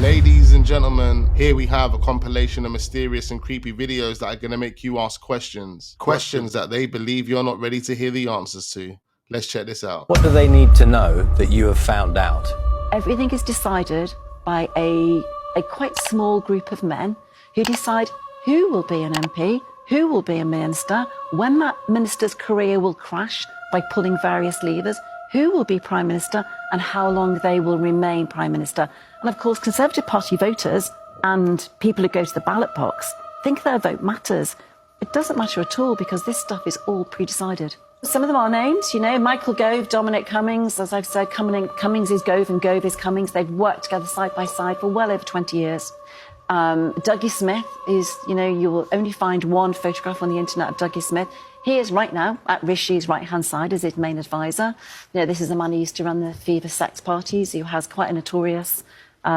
Ladies and gentlemen, here we have a compilation of mysterious and creepy videos that are going to make you ask questions. Questions that they believe you're not ready to hear the answers to. Let's check this out. What do they need to know that you have found out? Everything is decided by a quite small group of men who decide who will be an MP, who will be a minister, when that minister's career will crash by pulling various levers, who will be Prime Minister, and how long they will remain Prime Minister. And of course, Conservative Party voters and people who go to the ballot box think their vote matters. It doesn't matter at all because this stuff is all pre-decided. Some of them are named, you know, Michael Gove, Dominic Cummings. As I've said, Cummings is Gove and Gove is Cummings. They've worked together side by side for well over 20 years. Dougie Smith is, you know, you will only find one photograph on the internet of Dougie Smith. He is right now at Rishi's right-hand side as his main advisor. You know, this is a man who used to run the Fever sex parties, who has quite a notorious, you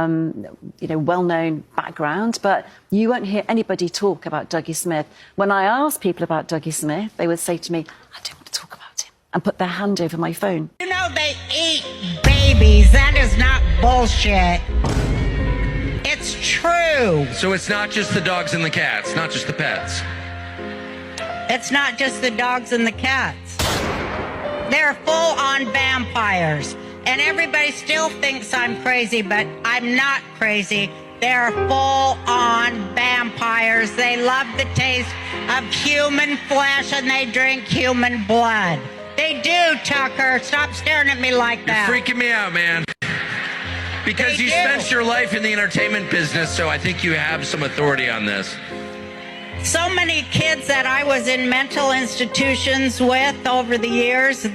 know, well-known background. But you won't hear anybody talk about Dougie Smith. When I ask people about Dougie Smith, they would say to me, I don't want to talk about him, and put their hand over my phone. You know they eat babies. That is not bullshit. It's true. So it's not just the dogs and the cats, not just the pets. It's not just the dogs and the cats. They're full-on vampires. And everybody still thinks I'm crazy, but I'm not crazy. They're full-on vampires. They love the taste of human flesh and they drink human blood. They do, Tucker. Stop staring at me like that. You're freaking me out, man. Because you spent your life in the entertainment business, so I think you have some authority on this. So many kids that I was in mental institutions with over the years,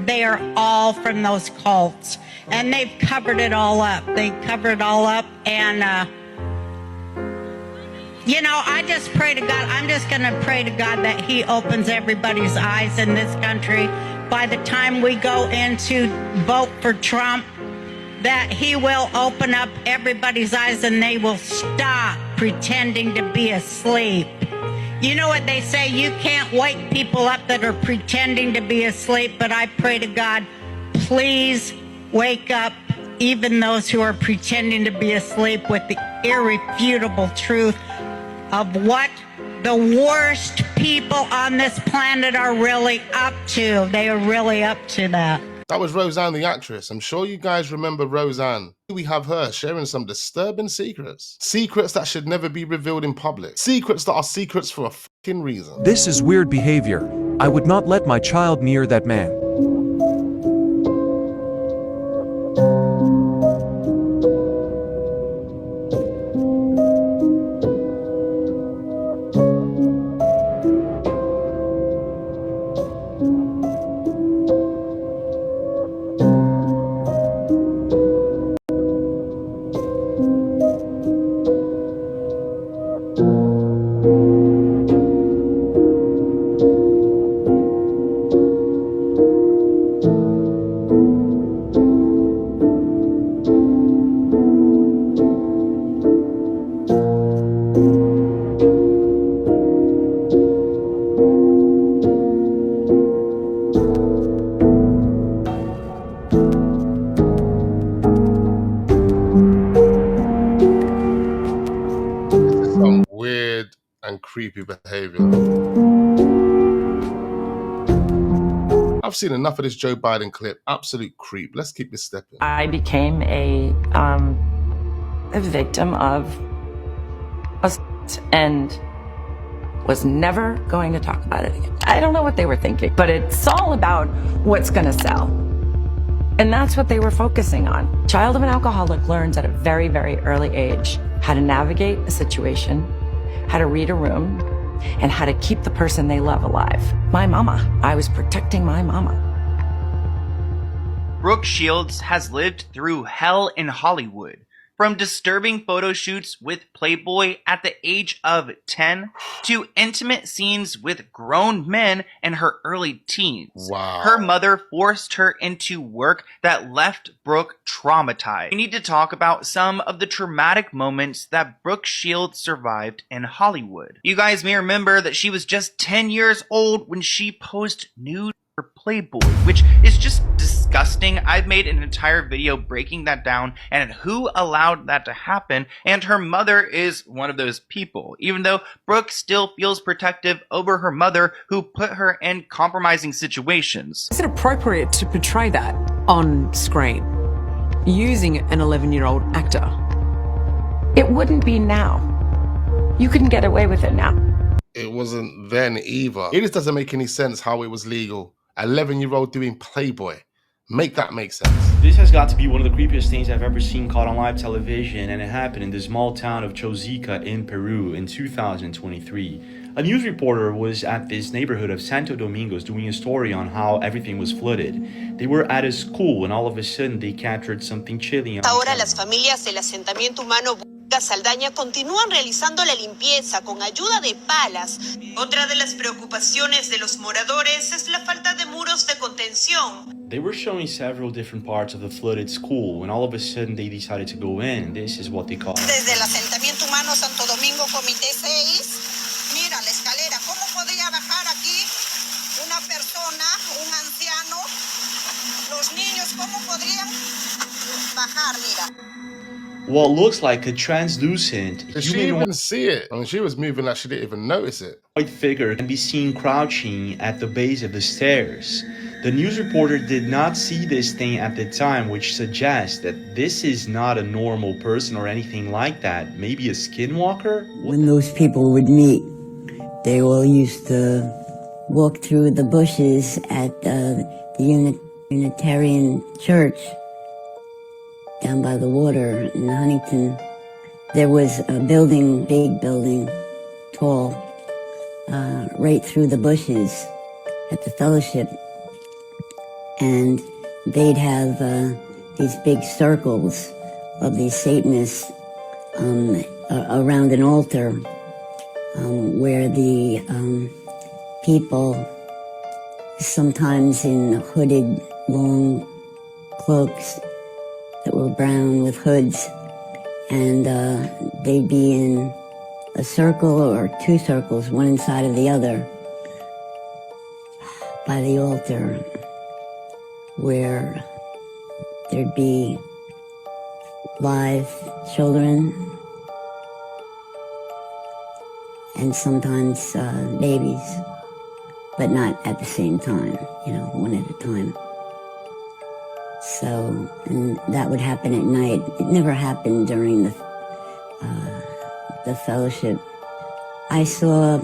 they are all from those cults. And they've covered it all up. They covered it all up. And, you know, I just pray to God. I'm just going to pray to God that he opens everybody's eyes in this country. By the time we go in to vote for Trump, that he will open up everybody's eyes and they will stop pretending to be asleep. You know what they say, you can't wake people up that are pretending to be asleep, but I pray to God, please wake up even those who are pretending to be asleep with the irrefutable truth of what the worst people on this planet are really up to. They are really up to that. That was Roseanne the actress. I'm sure you guys remember Roseanne. We have her sharing some disturbing secrets. Secrets that should never be revealed in public. Secrets that are secrets for a fucking reason. This is weird behavior. I would not let my child near that man. And creepy behavior. I've seen enough of this Joe Biden clip. Absolute creep. Let's keep this stepping. I became a victim of assault and was never going to talk about it again. I don't know what they were thinking, but it's all about what's going to sell. And that's what they were focusing on. Child of an alcoholic learns at a very, very early age how to navigate a situation, how to read a room, and how to keep the person they love alive. My mama. I was protecting my mama. Brooke Shields has lived through hell in Hollywood. From disturbing photo shoots with Playboy at the age of 10 to intimate scenes with grown men in her early teens. Wow. Her mother forced her into work that left Brooke traumatized. We need to talk about some of the traumatic moments that Brooke Shields survived in Hollywood. You guys may remember that she was just 10 years old when she posted nude for Playboy, which is just disgusting. I've made an entire video breaking that down and who allowed that to happen, and her mother is one of those people, even though Brooke still feels protective over her mother who put her in compromising situations. Is it appropriate to portray that on screen using an 11-year-old actor? It wouldn't be now. You couldn't get away with it now. It wasn't then either. It just doesn't make any sense how it was legal. 11-year-old doing Playboy. Make that make sense. This has got to be one of the creepiest things I've ever seen caught on live television, and it happened in the small town of Chosica in Peru in 2023. A news reporter was at this neighborhood of Santo Domingos doing a story on how everything was flooded. They were at a school and all of a sudden they captured something chilling. Ahora las familias del asentamiento humano Saldaña continúan realizando la limpieza con ayuda de palas. Otra de las preocupaciones de los moradores es la falta de muros de contención. They were showing several different parts of the flooded school when all of a sudden they decided to go in, and this is what they call. Desde el asentamiento humano Santo Domingo Comité 6, mira la escalera, ¿cómo podría bajar aquí una persona, un anciano? Los niños, ¿cómo podrían bajar? Mira. What looks like a translucent Did she even see it? I mean, she was moving like she didn't even notice it. White figure can be seen crouching at the base of the stairs. The news reporter did not see this thing at the time, which suggests that this is not a normal person or anything like that. Maybe a skinwalker? When those people would meet, they all used to walk through the bushes at the Unitarian Church down by the water in Huntington. There was a building, big building, tall, right through the bushes at the fellowship. And they'd have these big circles of these Satanists around an altar where the people, sometimes in hooded long cloaks that were brown with hoods, and they'd be in a circle or two circles, one inside of the other, by the altar, where there'd be live children and sometimes babies, but not at the same time, you know, one at a time. So, and that would happen at night. It never happened during the fellowship. I saw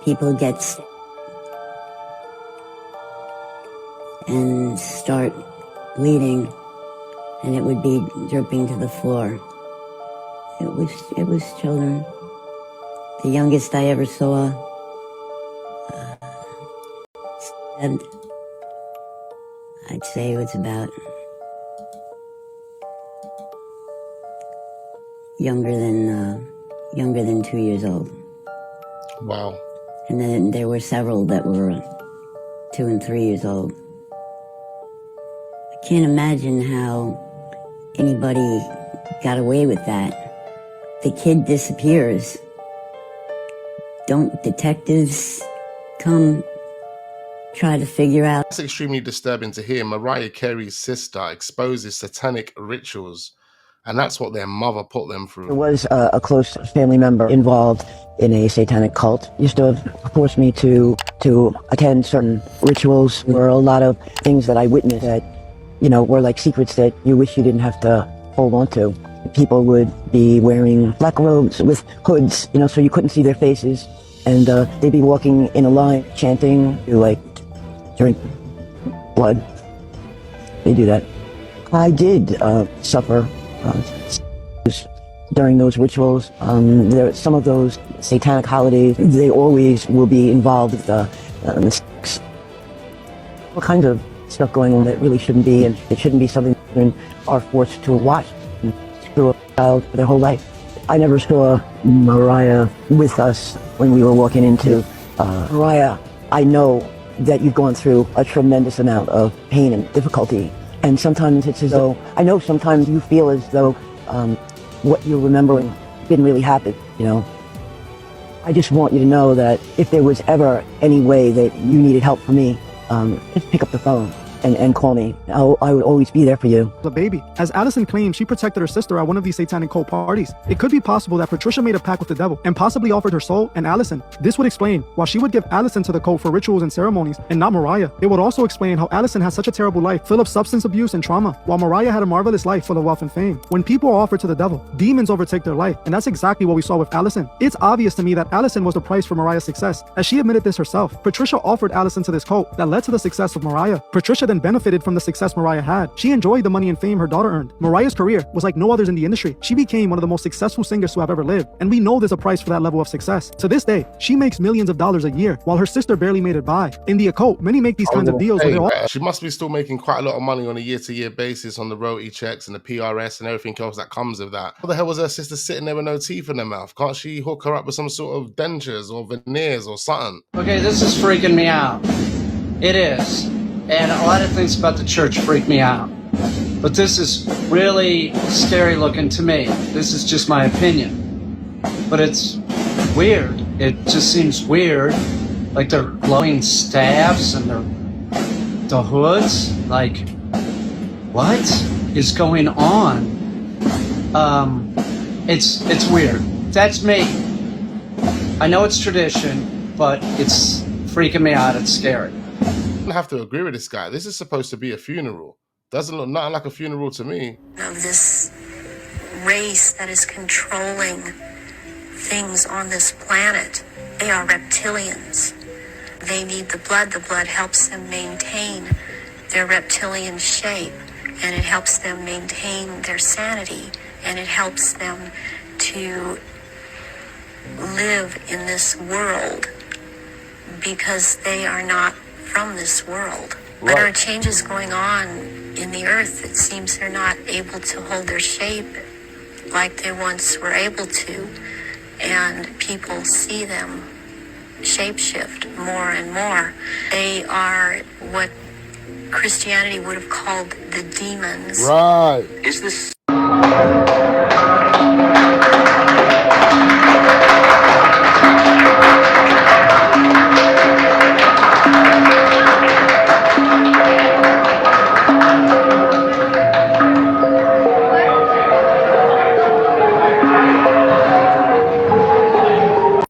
people get sick and start bleeding, and it would be dripping to the floor. It was children. The youngest I ever saw, I'd say it was about younger than 2 years old. Wow. And then there were several that were 2 and 3 years old. I can't imagine how anybody got away with that. The kid disappears. Don't detectives come try to figure out? It's extremely disturbing to hear Mariah Carey's sister exposes satanic rituals, and that's what their mother put them through. There was a close family member involved in a satanic cult. Used to force me to attend certain rituals. There were a lot of things that I witnessed that, you know, were like secrets that you wish you didn't have to hold on to. People would be wearing black robes with hoods, you know, so you couldn't see their faces. And they'd be walking in a line, chanting, like, drink blood. They do that. I did suffer during those rituals. Some of those satanic holidays, they always will be involved with sex. All kinds of stuff going on that really shouldn't be, and it shouldn't be something children are forced to watch through a child for their whole life. I never saw Mariah with us when we were walking into Mariah. I know that you've gone through a tremendous amount of pain and difficulty, and sometimes it's as though, I know sometimes you feel as though what you're remembering didn't really happen, you know. I just want you to know that if there was ever any way that you needed help from me, just pick up the phone and call me. I would always be there for you. The baby. As Allison claimed, she protected her sister at one of these satanic cult parties. It could be possible that Patricia made a pact with the devil and possibly offered her soul and Allison. This would explain why she would give Allison to the cult for rituals and ceremonies and not Mariah. It would also explain how Allison had such a terrible life, full of substance abuse and trauma, while Mariah had a marvelous life full of wealth and fame. When people are offered to the devil, demons overtake their life, and that's exactly what we saw with Allison. It's obvious to me that Allison was the price for Mariah's success, as she admitted this herself. Patricia offered Allison to this cult that led to the success of Mariah. Patricia then benefited from the success Mariah had. She enjoyed the money and fame her daughter earned. Mariah's career was like no others in the industry. She became one of the most successful singers to have ever lived, and we know there's a price for that level of success. To this day, she makes millions of dollars a year, while her sister barely made it by. In the occult, many make these kinds of deals where they're all... She must be still making quite a lot of money on a year-to-year basis on the royalty checks and the PRS and everything else that comes with that. What the hell was her sister sitting there with no teeth in her mouth? Can't she hook her up with some sort of dentures or veneers or something? Okay, this is freaking me out. It is. And a lot of things about the church freak me out. But this is really scary looking to me. This is just my opinion. But it's weird. It just seems weird. Like they're glowing staffs and the hoods. Like, what is going on? It's weird. That's me. I know it's tradition, but it's freaking me out. It's scary. I have to agree with this guy. This is supposed to be a funeral. Doesn't look nothing like a funeral to me. Of this race that is controlling things on this planet. They are reptilians. They need the blood. The blood helps them maintain their reptilian shape, and it helps them maintain their sanity, and it helps them to live in this world because they are not from this world. But there are changes going on in the earth. It seems they're not able to hold their shape like they once were able to, and people see them shapeshift more and more. They are what Christianity would have called the demons. Right. Is this...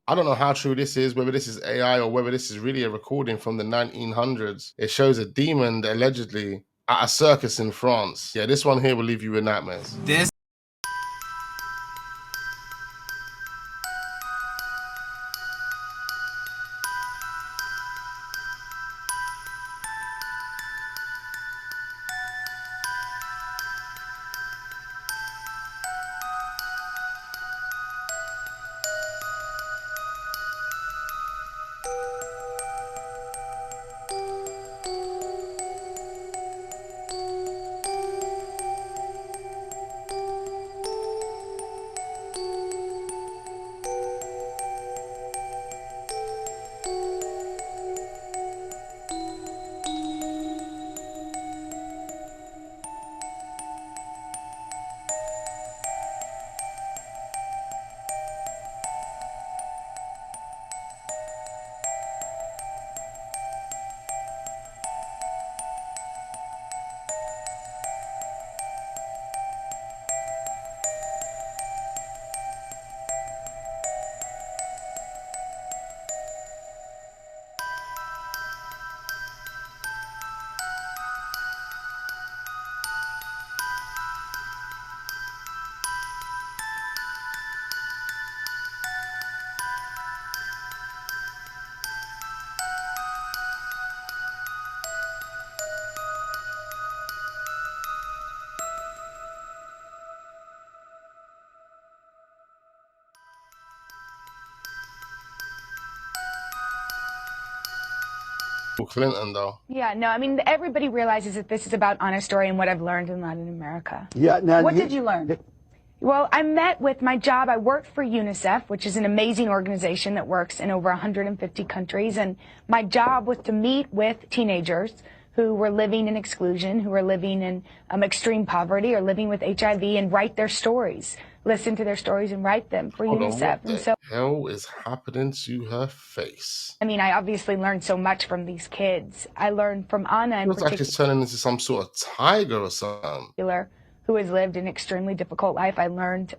I don't know how true this is, whether this is AI or whether this is really a recording from the 1900s. It shows a demon allegedly at a circus in France. Yeah, this one here will leave you with nightmares. This Clinton, though. Yeah, no, I mean, everybody realizes that this is about honest story and what I've learned in Latin America. Yeah, now What did you learn? Well, I met with my job. I worked for UNICEF, which is an amazing organization that works in over 150 countries. And my job was to meet with teenagers who were living in exclusion, who were living in extreme poverty or living with HIV, and write their stories. listen to their stories and write them for Hold on, UNICEF. what the hell is happening to her face? I mean, I obviously learned so much from these kids. I learned from Anna in It looks like she's turning into some sort of tiger or something. particular, who has lived an extremely difficult life. I learned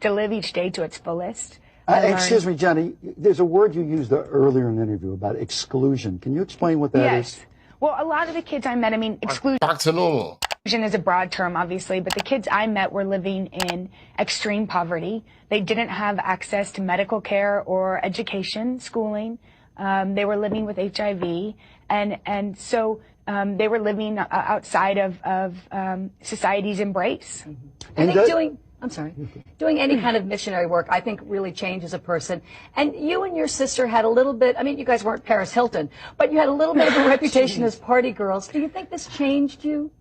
to live each day to its fullest. Excuse me, Jenny, there's a word you used earlier in the interview about exclusion. Can you explain what that is? Yes. Well, a lot of the kids I met, I mean, exclusion. Back to normal. Exclusion is a broad term, obviously, but the kids I met were living in extreme poverty. They didn't have access to medical care or education, schooling. They were living with HIV, and so they were living outside of society's embrace. I think doing any kind of missionary work, I think really changes a person. And you and your sister had a little bit, I mean, you guys weren't Paris Hilton, but you had a little bit of a reputation as party girls. Do you think this changed you?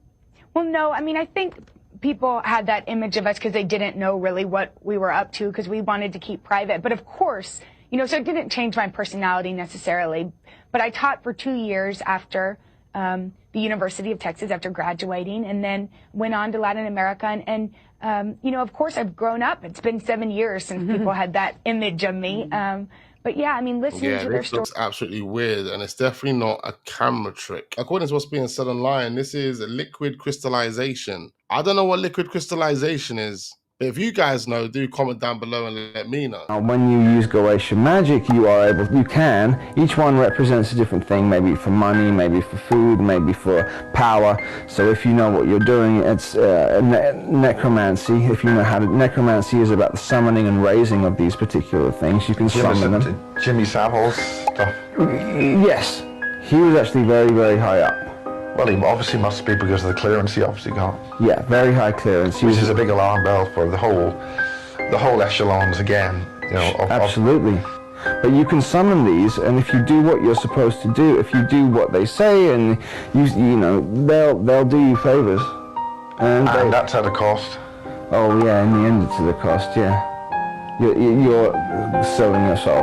Well, no, I mean, I think people had that image of us because they didn't know really what we were up to because we wanted to keep private. But of course, you know, so it didn't change my personality necessarily. But I taught for 2 years after the University of Texas after graduating, and then went on to Latin America. And you know, of course, I've grown up. It's been 7 years since people had that image of me. But yeah, I mean, listening to their this stories. looks absolutely weird, and it's definitely not a camera trick. According to what's being said online, this is liquid crystallization. I don't know what liquid crystallization is, but if you guys know, do comment down below and let me know. When you use Goetia magic, you can. Each one represents a different thing, maybe for money, maybe for food, maybe for power. So if you know what you're doing, it's necromancy. If you know how to, necromancy is about the summoning and raising of these particular things. You can summon them. Jimmy Savile's stuff? Yes. He was actually very, very high up. Well, he obviously must be because of the clearance he obviously got. Yeah, very high clearance. Which is a big alarm bell for the whole echelons again. You know. Absolutely. But you can summon these, and if you do what you're supposed to do, if you do what they say, and you know, they'll do you favors. And that's at a cost. Oh yeah, in the end it's at a cost. Yeah. You're selling your soul.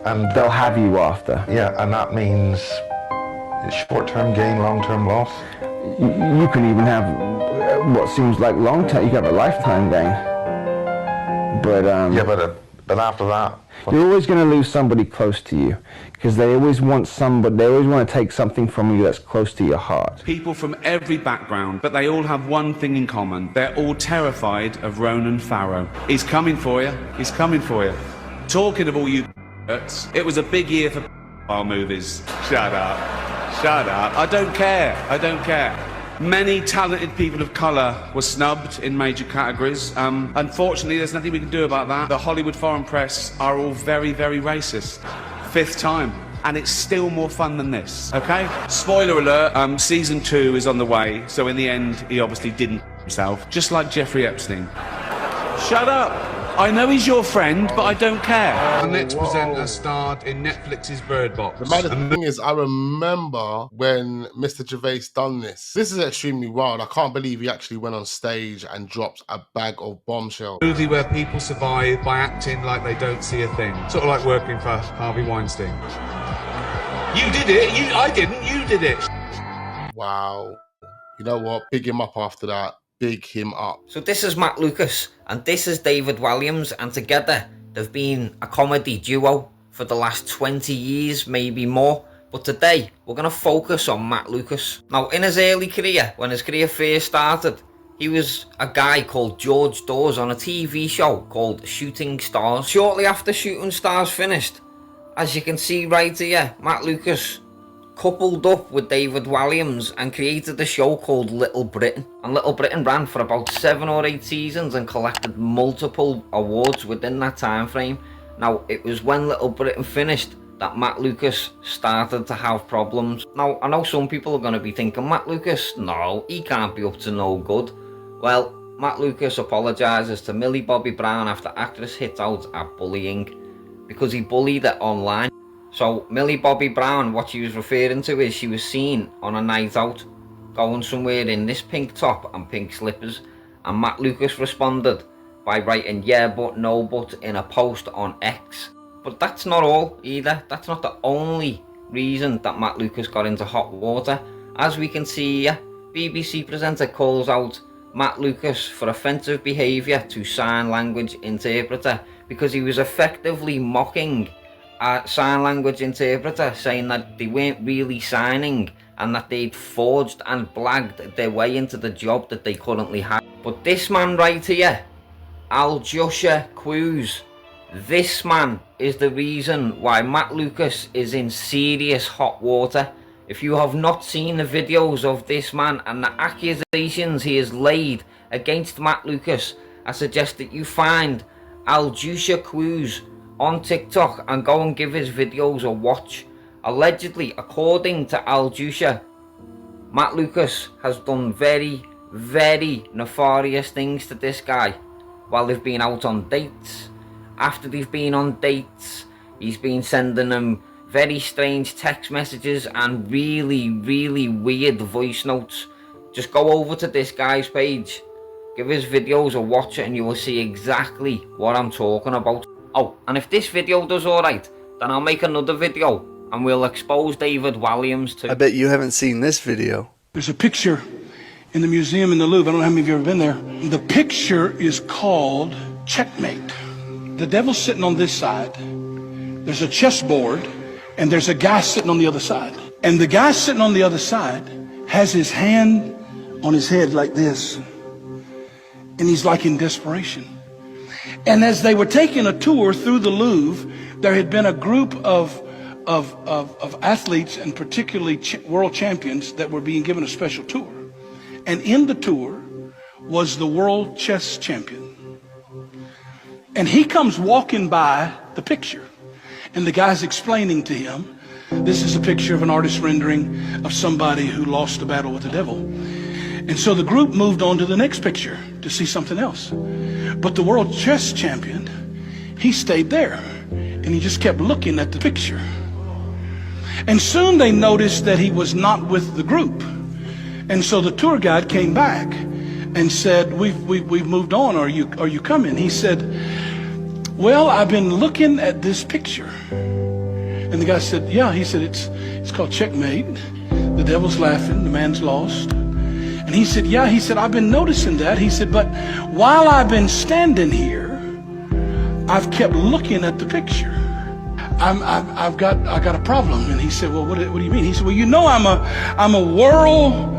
And they'll have you after. Yeah, and that means short-term gain, long-term loss? You can even have what seems like long-term, you can have a lifetime gain. But yeah, but after that, you're always going to lose somebody close to you, because they always want to take something from you that's close to your heart. People from every background, but they all have one thing in common. They're all terrified of Ronan Farrow. He's coming for you. He's coming for you. Talking of all you it was a big year for movies. Shut up. Shut up. I don't care. I don't care. Many talented people of colour were snubbed in major categories. Unfortunately, there's nothing we can do about that. The Hollywood foreign press are all very, very racist. 5th time. And it's still more fun than this, okay? Spoiler alert, season 2 is on the way, so in the end, he obviously didn't himself, just like Jeffrey Epstein. Shut up! I know he's your friend, but I don't care. The next presenter starred in Netflix's Bird Box. The maddest thing is, I remember when Mr. Gervais done this. This is extremely wild. I can't believe he actually went on stage and dropped a bag of bombshells. A movie where people survive by acting like they don't see a thing. Sort of like working for Harvey Weinstein. You did it. I didn't. You did it. Wow. You know what? Big him up after that. Big him up. So this is Matt Lucas and this is David Walliams, and together they've been a comedy duo for the last 20 years, maybe more. But today we're going to focus on Matt Lucas. Now, in his early career, when his career first started, he was a guy called George Dawes on a TV show called Shooting Stars. Shortly after Shooting Stars finished, as you can see right here, Matt Lucas coupled up with David Walliams and created a show called Little Britain. And Little Britain ran for about 7 or 8 seasons and collected multiple awards within that time frame. Now, it was when Little Britain finished that Matt Lucas started to have problems. Now, I know some people are going to be thinking, Matt Lucas, no, he can't be up to no good. Well, Matt Lucas apologises to Millie Bobby Brown after actress hit out at bullying because he bullied her online. So Millie Bobby Brown, what she was referring to is she was seen on a night out going somewhere in this pink top and pink slippers, and Matt Lucas responded by writing yeah but no but in a post on X. But that's not all either. That's not the only reason that Matt Lucas got into hot water. As we can see here, BBC presenter calls out Matt Lucas for offensive behaviour to sign language interpreter, because he was effectively mocking a sign language interpreter, saying that they weren't really signing and that they'd forged and blagged their way into the job that they currently had. But this man right here, Aljosha Cruz, this man is the reason why Matt Lucas is in serious hot water. If you have not seen the videos of this man and the accusations he has laid against Matt Lucas, I suggest that you find Aljosha Cruz on TikTok and go and give his videos a watch. Allegedly, according to Aljosha, Matt Lucas has done very, very nefarious things to this guy while they've been out on dates. After they've been on dates, he's been sending them very strange text messages and really, really weird voice notes. Just go over to this guy's page, give his videos a watch, and you will see exactly what I'm talking about. Oh, and if this video does alright, then I'll make another video and we'll expose David Walliams too. I bet you haven't seen this video. There's a picture in the museum in the Louvre. I don't know how many of you have ever been there. The picture is called Checkmate. The devil's sitting on this side. There's a chessboard, and there's a guy sitting on the other side. And the guy sitting on the other side has his hand on his head like this. And he's like in desperation. And as they were taking a tour through the Louvre, there had been a group of athletes, and particularly world champions, that were being given a special tour. And in the tour was the world chess champion. And he comes walking by the picture. And the guy's explaining to him, this is a picture of an artist rendering of somebody who lost a battle with the devil. And so the group moved on to the next picture to see something else. But the world chess champion, he stayed there. And he just kept looking at the picture. And soon they noticed that he was not with the group. And so the tour guide came back and said, we've moved on. Are you coming? He said, well, I've been looking at this picture. And the guy said, yeah. He said, it's called Checkmate. The devil's laughing, the man's lost. And he said, yeah. He said, I've been noticing that. He said, but while I've been standing here, I've kept looking at the picture. I got a problem. And he said, well, what do you mean? He said, well, you know, I'm a world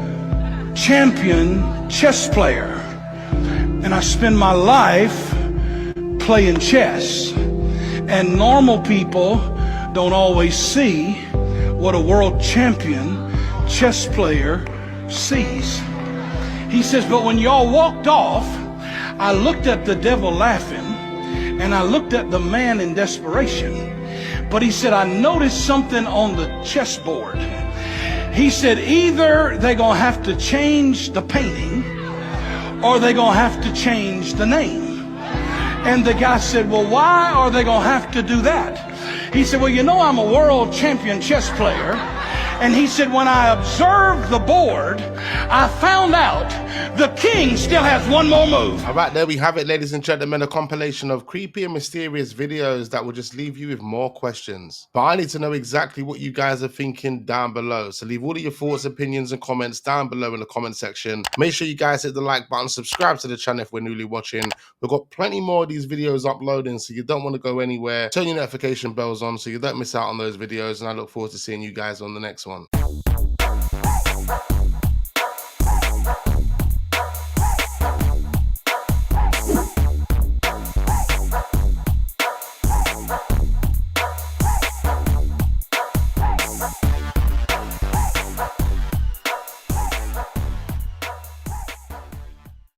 champion chess player, and I spend my life playing chess, and normal people don't always see what a world champion chess player sees. He says, but when y'all walked off, I looked at the devil laughing, and I looked at the man in desperation. But he said, I noticed something on the chessboard. He said, either they're going to have to change the painting or they're going to have to change the name. And the guy said, well, why are they going to have to do that? He said, well, you know, I'm a world champion chess player. And he said, when I observed the board, I found out the king still has one more move. All right, there we have it, ladies and gentlemen, a compilation of creepy and mysterious videos that will just leave you with more questions. But I need to know exactly what you guys are thinking down below. So leave all of your thoughts, opinions, and comments down below in the comment section. Make sure you guys hit the like button, subscribe to the channel if we're newly watching. We've got plenty more of these videos uploading, so you don't want to go anywhere. Turn your notification bells on so you don't miss out on those videos, and I look forward to seeing you guys on the next one.